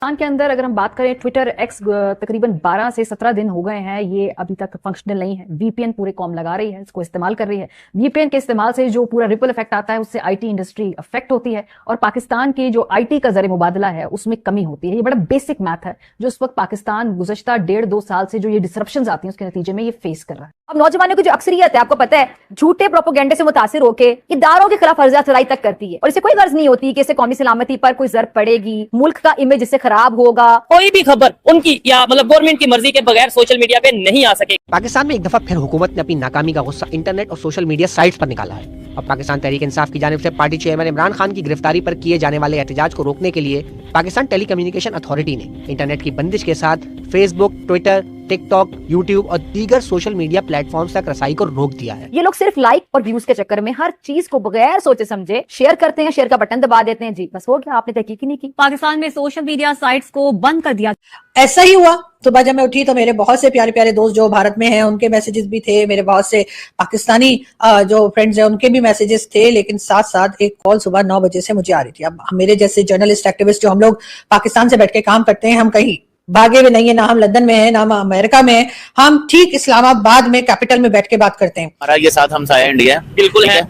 पाकिस्तान के अंदर अगर हम बात करें, ट्विटर एक्स तकरीबन 12 से 17 दिन हो गए हैं, ये अभी तक फंक्शनल नहीं है। वीपीएन पूरे कौम लगा रही है, इसको इस्तेमाल कर रही है। वीपीएन के इस्तेमाल से जो पूरा रिपल इफेक्ट आता है, उससे आईटी इंडस्ट्री अफेक्ट होती है और पाकिस्तान की जो आईटी का जरिए मुबादला है उसमें कमी होती है। ये बड़ा बेसिक मैथ है जो इस वक्त पाकिस्तान गुज़श्ता 1.5-2 साल से जो ये डिसरप्शन आती है उसके नतीजे में ये फेस कर रहा है। अब नौजवानों की जो अक्सरियत है, आपको पता है, झूठे प्रोपोगेंडे से मुतासिर होकर इदारों के खिलाफ फर्जिया चलाई तक करती है और इसे कोई गर्ज नहीं होती कि इससे कौमी सलामती पर कोई जरब पड़ेगी, मुल्क का इमेज इससे खराब होगा। कोई भी खबर उनकी या गवर्नमेंट की मर्जी के बगैर सोशल मीडिया पे नहीं आ सके। पाकिस्तान में एक दफा फिर हुकूमत ने अपनी नाकामी का गुस्सा इंटरनेट और सोशल मीडिया साइट्स पर निकाला है। अब पाकिस्तान तहरीक इंसाफ की जानिब से पार्टी चेयरमैन इमरान खान की गिरफ्तारी पर किए जाने वाले एहतजाज को रोकने के लिए पाकिस्तान टेलीकम्युनिकेशन अथॉरिटी ने इंटरनेट की बंदिश के साथ फेसबुक, ट्विटर, टिकटॉक, यूट्यूब और दीगर सोशल मीडिया प्लेटफॉर्म्स तक रसाई को रोक दिया है। ये लोग सिर्फ लाइक और व्यूज के चक्कर में हर चीज को बगैर सोचे समझे शेयर करते हैं, शेयर का बटन दबा देते हैं, जी बस हो गया, आपने तहकीक ही नहीं की। पाकिस्तान में सोशल मीडिया साइट्स को बंद कर दिया। ऐसा ही हुआ। सुबह जब मैं उठी तो मेरे बहुत से प्यारे प्यारे दोस्त जो भारत में हैं उनके मैसेजेस भी थे, मेरे बहुत से पाकिस्तानी जो फ्रेंड्स हैं उनके भी मैसेजेस थे, लेकिन साथ साथ एक कॉल सुबह 9 बजे से मुझे आ रही थी। अब मेरे जैसे जर्नलिस्ट एक्टिविस्ट जो हम लोग पाकिस्तान से बैठ के काम करते हैं, हम कहीं भागे हुए नहीं है, ना हम लंदन में है, ना हम अमेरिका में है, हम ठीक इस्लामाबाद में कैपिटल में बैठ के बात करते हैं। हमारा ये साथ हमसाया इंडिया बिल्कुल है।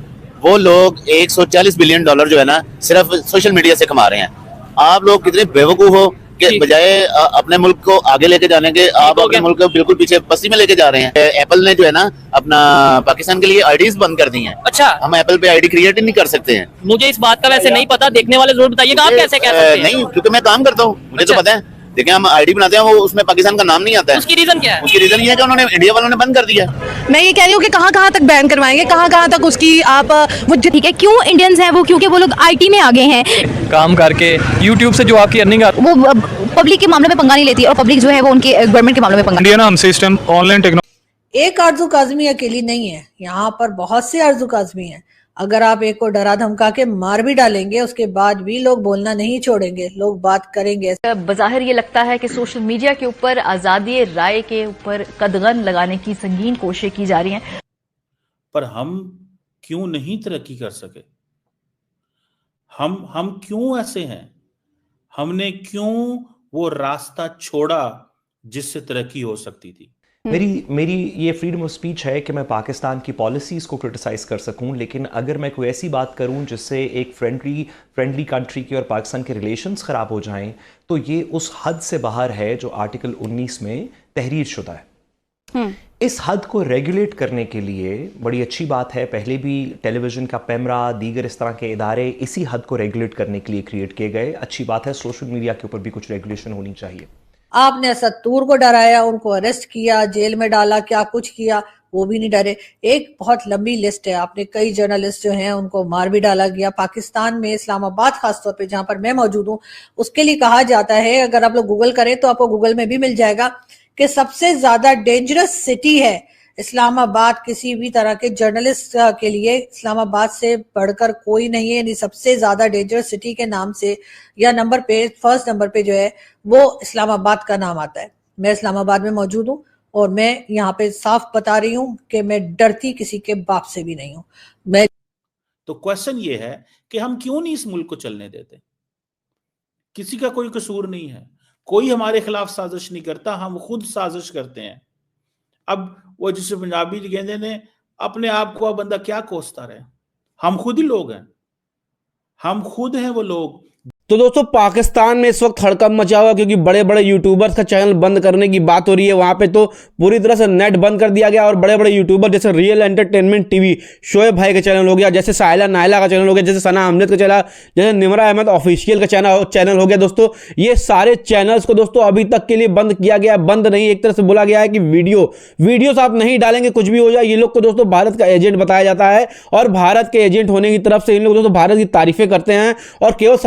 वो लोग $140 बिलियन जो है ना सिर्फ सोशल मीडिया से कमा रहे हैं। आप लोग कितने बेवकूफ हो कि बजाय अपने मुल्क को आगे लेके जाने के आप अपने मुल्क को बिल्कुल पीछे बस्ती में लेके जा रहे हैं। एप्पल ने जो है ना अपना पाकिस्तान के लिए आईडीज बंद कर दी हैं। अच्छा, हम एप्पल पे आईडी क्रिएट ही नहीं कर सकते हैं। मुझे इस बात का वैसे नहीं पता, देखने वाले जरूर बताइएगा। आप कैसे कह सकते हैं? नहीं, क्योंकि मैं काम करता हूँ, मुझे तो पता है। देखिए, हम आईडी बनाते हैं, वो उसमें पाकिस्तान का नाम नहीं आता है। उसकी रीजन क्या है? उसकी रीजन ये है कि उन्होंने इंडिया वालों ने बंद कर दिया। मैं ये कह रही हूँ कि कहाँ तक बैन करवाएंगे, कहाँ तक उसकी आप वो ठीक है, क्यों इंडियंस हैं वो? क्योंकि वो लोग आईटी में आगे हैं, काम करके यूट्यूब से जो आपकी अर्निंग वो पब्लिक के मामले में पंगा नहीं लेती और पब्लिक जो है वो उनके गवर्नमेंट के मामले में पंगा। इंडिया ना हम सिस्टम ऑनलाइन टेक्नोलॉजी। एक आरजू काज़मी अकेली नहीं है, यहाँ पर बहुत से आरजू काज़मी हैं। अगर आप एक को डरा धमका के मार भी डालेंगे, उसके बाद भी लोग बोलना नहीं छोड़ेंगे, लोग बात करेंगे। बज़ाहिर ये लगता है कि सोशल मीडिया के ऊपर आज़ादी राय के ऊपर कदगन लगाने की संगीन कोशिशें की जा रही हैं, पर हम क्यों नहीं तरक्की कर सके? हम क्यों ऐसे हैं? हमने क्यों वो रास्ता छोड़ा जिससे तरक्की हो सकती थी? मेरी ये फ्रीडम ऑफ स्पीच है कि मैं पाकिस्तान की पॉलिसीज़ को क्रिटिसाइज़ कर सकूं, लेकिन अगर मैं कोई ऐसी बात करूं जिससे एक फ्रेंडली कंट्री की और पाकिस्तान के रिलेशंस ख़राब हो जाएं, तो ये उस हद से बाहर है जो आर्टिकल 19 में तहरीर शुदा है। इस हद को रेगुलेट करने के लिए बड़ी अच्छी बात है, पहले भी टेलीविज़न का पैमरा, दीगर इस तरह के इदारे इसी हद को रेगुलेट करने के लिए क्रिएट किए गए। अच्छी बात है, सोशल मीडिया के ऊपर भी कुछ रेगुलेशन होनी चाहिए। आपने असदूर को डराया, उनको अरेस्ट किया, जेल में डाला, क्या कुछ किया, वो भी नहीं डरे। एक बहुत लंबी लिस्ट है, आपने कई जर्नलिस्ट जो हैं उनको मार भी डाला गया। पाकिस्तान में इस्लामाबाद खासतौर पे जहां पर मैं मौजूद हूँ, उसके लिए कहा जाता है, अगर आप लोग गूगल करें तो आपको गूगल में भी मिल जाएगा कि सबसे ज्यादा डेंजरस सिटी है इस्लामाबाद। किसी भी तरह के जर्नलिस्ट के लिए इस्लामाबाद से बढ़कर कोई नहीं है, यानी सबसे ज्यादा डेंजरस सिटी के नाम से या नंबर पे फर्स्ट नंबर पे जो है वो इस्लामाबाद का नाम आता है। मैं इस्लामाबाद में मौजूद हूँ और मैं यहाँ पे साफ बता रही हूँ कि मैं डरती किसी के बाप से भी नहीं हूँ। मैं तो क्वेश्चन ये है कि हम क्यों नहीं इस मुल्क को चलने देते? किसी का कोई कसूर नहीं है, कोई हमारे खिलाफ साजिश नहीं करता, हम खुद साजिश करते हैं। अब वो जिसे पंजाबी कहते ने अपने आप को बंदा क्या कोसता रहे, हम खुद ही लोग हैं, हम खुद हैं वो लोग। तो दोस्तों, पाकिस्तान में इस वक्त हड़कंप मचा हुआ क्योंकि बड़े बड़े यूट्यूबर्स का चैनल बंद करने की बात हो रही है। वहां पे तो पूरी तरह से नेट बंद कर दिया गया और बड़े बड़े यूट्यूबर जैसे रियल एंटरटेनमेंट टीवी, शोएब भाई का चैनल हो गया, जैसे साहिला नायला का चैनल हो गया, जैसे सना अहमद का चैनल, जैसे निमरा अहमद ऑफिशियल का चैनल हो गया। दोस्तों, ये सारे चैनल्स को दोस्तों अभी तक के लिए बंद किया गया। बंद नहीं, एक तरह से बोला गया है कि वीडियोस आप नहीं डालेंगे, कुछ भी हो जाए। ये लोग को दोस्तों भारत का एजेंट बताया जाता है और भारत के एजेंट होने की तरफ से इन लोग दोस्तों भारत की तारीफें करते हैं और केवल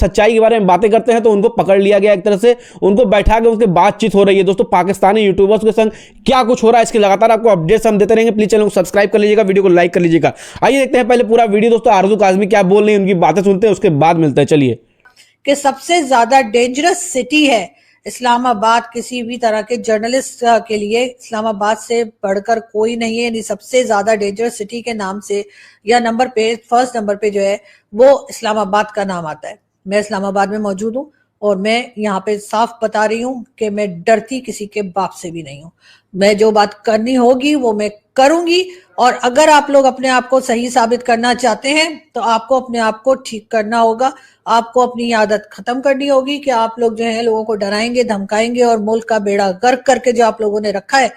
सच्चाई के बारे में बातें करते हैं। तो उनको पकड़ लिया गया, एक तरह से उनको बैठा के उनसे बातचीत हो रही है। दोस्तों, पाकिस्तानी यूट्यूबर्स के संग क्या कुछ हो रहा है, इसके लगातार आपको अपडेट्स हम देते रहेंगे। प्लीज चैनल को सब्सक्राइब कर लीजिएगा, वीडियो को लाइक कर लीजिएगा। आइए देखते हैं पहले पूरा वीडियो। दोस्तों, आरजू काज़मी क्या बोल रही है, उनकी बातें सुनते हैं, उसके बाद मिलते हैं। चलिए। कि सबसे ज्यादा डेंजरस सिटी है इस्लामाबाद। किसी भी तरह के जर्नलिस्ट के लिए इस्लामाबाद से बढ़कर कोई नहीं है, यानी सबसे ज्यादा डेंजरस सिटी के नाम से या नंबर पे फर्स्ट नंबर पे जो है वो इस्लामाबाद का नाम आता है। मैं इस्लामाबाद में मौजूद हूँ और मैं यहाँ पे साफ बता रही हूँ कि मैं डरती किसी के बाप से भी नहीं हूँ। मैं जो बात करनी होगी वो मैं करूंगी, और अगर आप लोग अपने आप को सही साबित करना चाहते हैं तो आपको अपने आप को ठीक करना होगा। आपको अपनी आदत खत्म करनी होगी कि आप लोग जो है लोगों को डराएंगे, धमकाएंगे और मुल्क का बेड़ा गर्क करके जो आप लोगों ने रखा है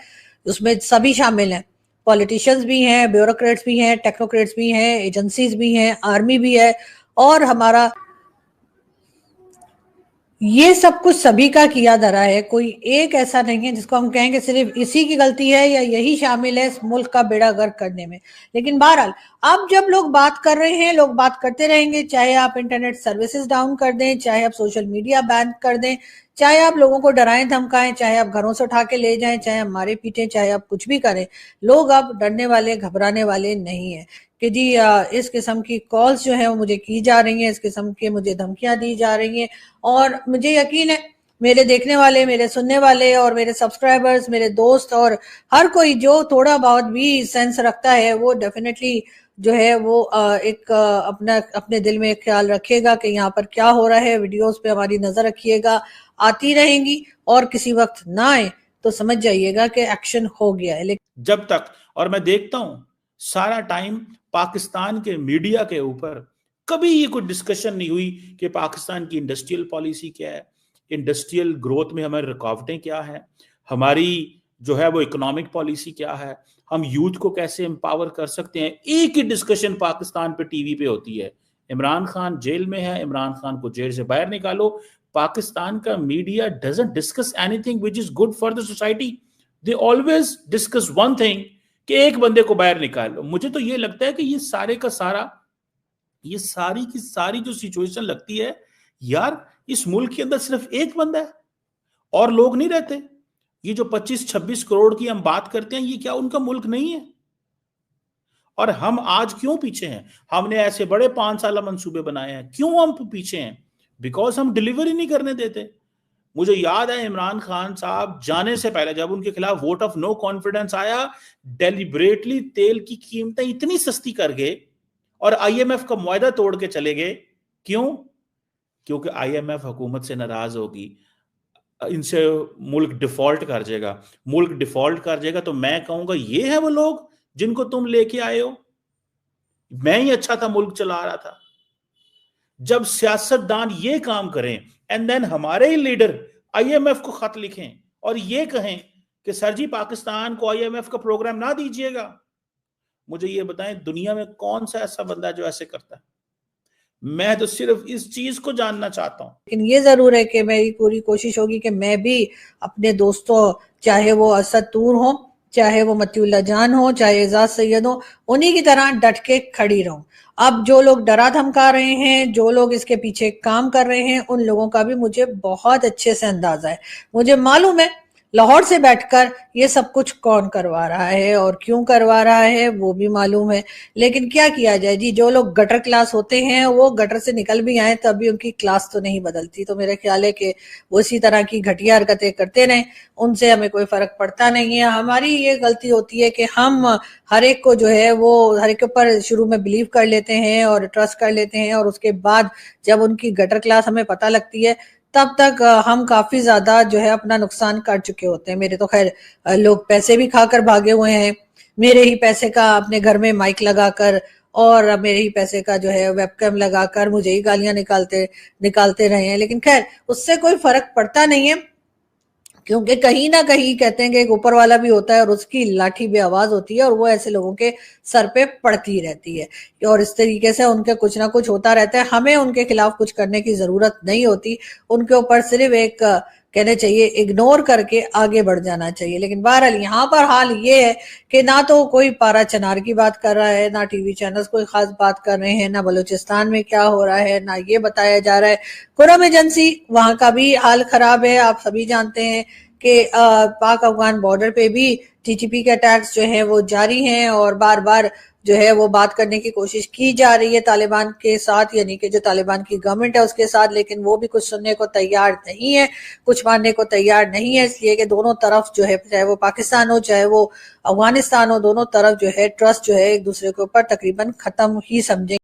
उसमें सभी शामिल हैं। पॉलिटिशियंस भी हैं, ब्यूरोक्रेट्स भी हैं, टेक्नोक्रेट्स भी हैं, एजेंसीज भी हैं, आर्मी भी है, और हमारा ये सब कुछ सभी का किया धरा है। कोई एक ऐसा नहीं है जिसको हम कहेंगे सिर्फ इसी की गलती है या यही शामिल है इस मुल्क का बेड़ा गर्क करने में। लेकिन बहरहाल अब जब लोग बात कर रहे हैं, लोग बात करते रहेंगे, चाहे आप इंटरनेट सर्विसेज डाउन कर दें, चाहे आप सोशल मीडिया बैन कर दें, चाहे आप लोगों को डराएं धमकाएं, चाहे आप घरों से उठा के ले जाएं, चाहे आप मारे पीटें, चाहे आप कुछ भी करें, लोग अब डरने वाले, घबराने वाले नहीं है कि जी इस किस्म की कॉल्स जो है वो मुझे की जा रही हैं, इस किस्म की मुझे धमकियां दी जा रही हैं। और मुझे यकीन है मेरे देखने वाले, मेरे सुनने वाले और मेरे सब्सक्राइबर्स, मेरे दोस्त और हर कोई जो थोड़ा बहुत भी सेंस रखता है वो डेफिनेटली जो है वो अपने दिल में ख्याल रखेगा कि यहाँ पर क्या हो रहा है। वीडियोस पे हमारी नजर रखिएगा, आती रहेंगी, और किसी वक्त ना आए तो समझ जाइएगा कि एक्शन हो गया है। लेकिन जब तक, और मैं देखता हूं सारा टाइम पाकिस्तान के मीडिया के ऊपर कभी ये कोई डिस्कशन नहीं हुई कि पाकिस्तान की इंडस्ट्रियल पॉलिसी क्या है, इंडस्ट्रियल ग्रोथ में हमारी रुकावटें क्या है, हमारी जो है वो इकोनॉमिक पॉलिसी क्या है, हम यूथ को कैसे एम्पावर कर सकते हैं। एक ही डिस्कशन पाकिस्तान पे टीवी पे होती है, इमरान खान जेल में है, इमरान खान को जेल से बाहर निकालो। पाकिस्तान का media doesn't discuss anything which is good for the society. They always discuss one thing कि एक बंदे को बाहर निकालो। मुझे तो ये लगता है कि ये सारे का सारा, ये सारी की सारी जो सिचुएशन लगती है यार, इस मुल्क के अंदर सिर्फ एक बंदा है और लोग नहीं रहते। ये जो 25-26 करोड़ की हम बात करते हैं, ये क्या उनका मुल्क नहीं है? और हम आज क्यों पीछे हैं? हमने ऐसे बड़े 5 साल मंसूबे बनाए हैं, क्यों हम पीछे हैं? बिकॉज हम डिलीवरी नहीं करने देते। मुझे याद है इमरान खान साहब जाने से पहले जब उनके खिलाफ वोट ऑफ नो कॉन्फिडेंस आया, डेलिबरेटली तेल की कीमतें इतनी सस्ती कर गए और आईएमएफ का मुआहदा तोड़ के चले गए। क्यों? क्योंकि आईएमएफ हुकूमत से नाराज होगी, इनसे मुल्क डिफॉल्ट कर जाएगा। मुल्क डिफॉल्ट कर जाएगा तो मैं कहूंगा ये है वो लोग जिनको तुम लेके आए हो। मैं ही अच्छा था, मुल्क चला रहा था। जब सियासतदान ये काम करें एंड देन हमारे ही लीडर आईएमएफ को खत लिखें और ये कहें कि सर जी पाकिस्तान को आईएमएफ का प्रोग्राम ना दीजिएगा, मुझे ये बताएं दुनिया में कौन सा ऐसा बंदा जो ऐसे करता है? मैं तो सिर्फ इस चीज को जानना चाहता हूं। लेकिन ये जरूर है कि मेरी पूरी कोशिश होगी कि मैं भी अपने दोस्तों, चाहे वो असद तूर हो, चाहे वो मतीउल्लाह जान हो, चाहे एजाज सैयद हो, उन्हीं की तरह डट के खड़ी रहूं। अब जो लोग डरा धमका रहे हैं, जो लोग इसके पीछे काम कर रहे हैं, उन लोगों का भी मुझे बहुत अच्छे से अंदाजा है। मुझे मालूम है लाहौर से बैठकर ये सब कुछ कौन करवा रहा है और क्यों करवा रहा है, वो भी मालूम है। लेकिन क्या किया जाए जी, जो लोग गटर क्लास होते हैं वो गटर से निकल भी आए तब भी उनकी क्लास तो नहीं बदलती। तो मेरा ख्याल है कि वो इसी तरह की घटिया हरकतें करते रहें, उनसे हमें कोई फर्क पड़ता नहीं है। हमारी ये गलती होती है कि हम हर एक को जो है वो हर एक के ऊपर शुरू में बिलीव कर लेते हैं और ट्रस्ट कर लेते हैं, और उसके बाद जब उनकी गटर क्लास हमें पता लगती है तब तक हम काफी ज्यादा जो है अपना नुकसान कर चुके होते हैं। मेरे तो खैर लोग पैसे भी खाकर भागे हुए हैं, मेरे ही पैसे का अपने घर में माइक लगाकर और मेरे ही पैसे का जो है वेबकैम लगाकर मुझे ही गालियां निकालते रहे हैं। लेकिन खैर उससे कोई फर्क पड़ता नहीं है, क्योंकि कहीं ना कहीं कहते हैं कि एक ऊपर वाला भी होता है और उसकी लाठी भी आवाज होती है और वो ऐसे लोगों के सर पे पड़ती रहती है, और इस तरीके से उनके कुछ ना कुछ होता रहता है। हमें उनके खिलाफ कुछ करने की जरूरत नहीं होती, उनके ऊपर सिर्फ एक कहने चाहिए इग्नोर करके आगे बढ़ जाना चाहिए। लेकिन बहरहाल यहाँ पर हाल ये है कि ना तो कोई पारा चनार की बात कर रहा है, ना टीवी चैनल्स कोई खास बात कर रहे हैं, ना बलूचिस्तान में क्या हो रहा है, ना ये बताया जा रहा है। कुरम एजेंसी वहां का भी हाल खराब है। आप सभी जानते हैं कि पाक अफगान बॉर्डर पे भी टीटीपी के अटैक्स जो है वो जारी हैं और बार बार जो है वो बात करने की कोशिश की जा रही है तालिबान के साथ, यानी कि जो तालिबान की गवर्नमेंट है उसके साथ, लेकिन वो भी कुछ सुनने को तैयार नहीं है, कुछ मानने को तैयार नहीं है। इसलिए कि दोनों तरफ जो है, चाहे वो पाकिस्तान हो चाहे वो अफगानिस्तान हो, दोनों तरफ जो है ट्रस्ट जो है एक दूसरे के ऊपर तकरीबन खत्म ही समझे।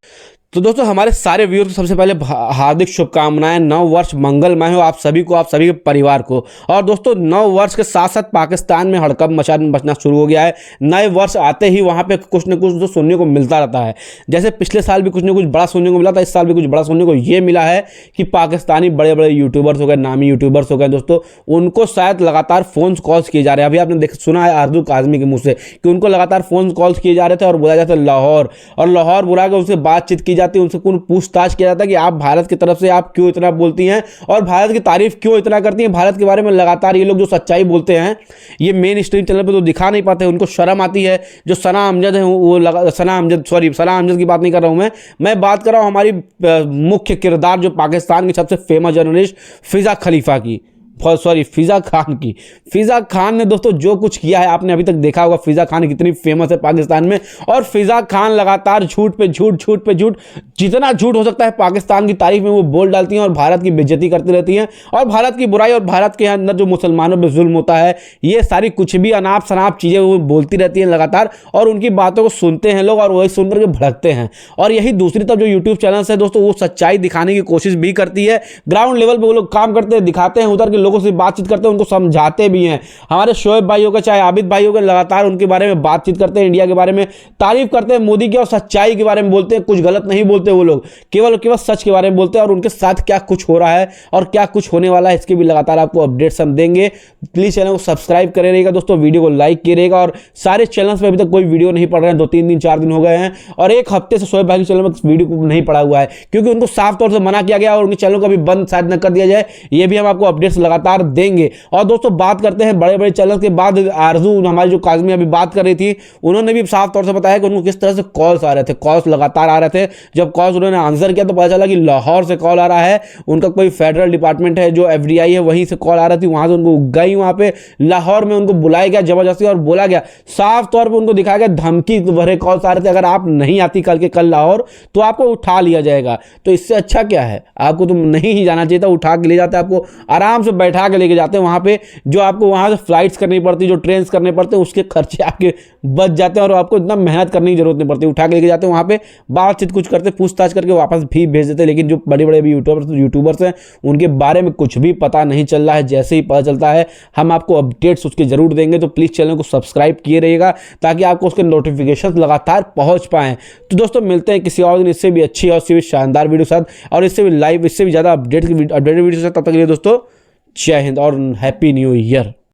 तो दोस्तों हमारे सारे व्यूअर्स को सबसे पहले हार्दिक शुभकामनाएं, नव वर्ष मंगलमय हो आप सभी को, आप सभी के परिवार को। और दोस्तों नव वर्ष के साथ साथ पाकिस्तान में हड़कंप मचना शुरू हो गया है। नए वर्ष आते ही वहाँ पे कुछ न कुछ जो सुनने को मिलता रहता है। जैसे पिछले साल भी कुछ न कुछ बड़ा सुनने को मिला था, इस साल भी कुछ बड़ा सुनने को ये मिला है कि पाकिस्तानी बड़े बड़े यूट्यूबर्स हो गए, नामी यूट्यूबर्स हो गए दोस्तों, उनको शायद लगातार फ़ोन कॉल्स किए जा रहे हैं। अभी आपने सुना है आरजू काज़मी के मुँह से कि उनको लगातार फ़ोन कॉल्स किए जा रहे थे और बोला जाता है लाहौर, और लाहौर बुला के उनसे बातचीत की जाती है, उनसे कौन पूछताछ किया जाता है कि आप भारत की तरफ से आप क्यों इतना बोलती हैं और भारत की तारीफ क्यों इतना करती हैं। भारत के बारे में लगातार ये लोग जो सच्चाई बोलते हैं ये मेन स्ट्रीम चैनल पे तो दिखा नहीं पाते, उनको शर्म आती है। जो सना अमजद है वो सना अमजद की बात नहीं कर रहा हूँ मैं बात कर रहा हूँ हमारी मुख्य किरदार जो पाकिस्तान की सबसे फेमस जर्नलिस्ट फिजा खलीफा की, फिजा खान की। फिजा खान ने दोस्तों जो कुछ किया है आपने अभी तक देखा होगा, फिजा खान कितनी फेमस है पाकिस्तान में, और फिजा खान लगातार झूठ पे झूठ, जितना झूठ हो सकता है पाकिस्तान की तारीफ में वो बोल डालती हैं और भारत की बेइज्जती करती रहती हैं और भारत की बुराई और भारत के अंदर जो मुसलमानों पे जुल्म होता है ये सारी कुछ भी अनाप शनाप चीज़ें वो बोलती रहती हैं लगातार, और उनकी बातों को सुनते हैं लोग और वही सुनकर के भड़कते हैं। और यही दूसरी तरफ जो यूट्यूब चैनल है दोस्तों वो सच्चाई दिखाने की कोशिश भी करती है, ग्राउंड लेवल पर वो लोग काम करते हैं, दिखाते हैं, उधर के लोगों से बातचीत करते हैं, उनको समझाते भी हैं। हमारे शोएब भाई हो गए चाहे आबिद भाई हो गए, लगातार उनके बारे में बातचीत करते हैं, इंडिया के बारे में तारीफ करते हैं, मोदी की और सच्चाई के बारे में बोलते हैं, कुछ गलत नहीं बोलते वो लोग, केवल सच के बारे में बोलते हैं और उनके साथ क्या कुछ हो रहा है और क्या कुछ होने वाला है इसके भी लगातार आपको अपडेट्स हम देंगे। प्लीज चैनल को सब्सक्राइब करे रहेगा दोस्तों, वीडियो को लाइक किए रहेगा, और सारे चैनल्स पे अभी तक कोई वीडियो नहीं पड़ रहे हैं, 2-3 दिन 4 दिन हो गए हैं और एक हफ्ते से शोएब भाई के चैनल में वीडियो को नहीं पड़ा हुआ है क्योंकि उनको साफ तौर से मना किया गया और उनके चैनल को अभी बंद शायद न कर दिया जाए, ये भी हम आपको अपडेट्स लगातार देंगे। और दोस्तों बात करते हैं बड़े बड़े चैनल के बाद, आरजू हमारी जो काज़मी अभी बात कर रही थी उन्होंने भी साफ तौर से बताया कि उनको किस तरह से कॉल्स आ रहे थे, कॉल्स लगातार आ रहे थे। जब कॉल्स उन्होंने आंसर किया तो पता चला कि लाहौर से कॉल आ रहा है, उनका कोई फेडरल डिपार्टमेंट है जो FDI है वहीं से कॉल आ रही थी, वहां से उनको गई, वहां पे लाहौर में उनको बुलाया गया जबरदस्ती और बोला गया, साफ तौर पर उनको दिखाया गया, धमकी भरे कॉल्स आ रहे थे, अगर आप नहीं आती कल लाहौर तो आपको उठा लिया जाएगा। तो इससे अच्छा क्या है, आपको तो नहीं ही जाना चाहिए था, उठा के ले जाते, आपको आराम से बैठा के लेके जाते हैं वहां पे, जो आपको वहां से फ्लाइट्स करनी पड़ती, जो ट्रेन करने पड़ते, उसके खर्चे आपके बच जाते हैं और आपको इतना मेहनत करने की जरूरत नहीं पड़ती, उठा के लेके जाते हैं वहां पे, बातचीत कुछ करते, पूछताछ करके वापस भी भेज देते। लेकिन जो बड़े बड़े भी यूट्यूबर्स हैं उनके बारे में कुछ भी पता नहीं चल रहा है, जैसे ही पता चलता है हम आपको अपडेट्स उसके जरूर देंगे। तो प्लीज चैनल को सब्सक्राइब किए रहिएगा ताकि आपको उसके नोटिफिकेशन लगातार पहुंच पाएं। तो दोस्तों मिलते हैं किसी और दिन इससे भी अच्छी और इससे भी शानदार वीडियो के साथ और इससे भी लाइव, इससे भी ज्यादा अपडेटेड वीडियो के साथ। तब तक के लिए दोस्तों जय हिंद और हैप्पी न्यू ईयर।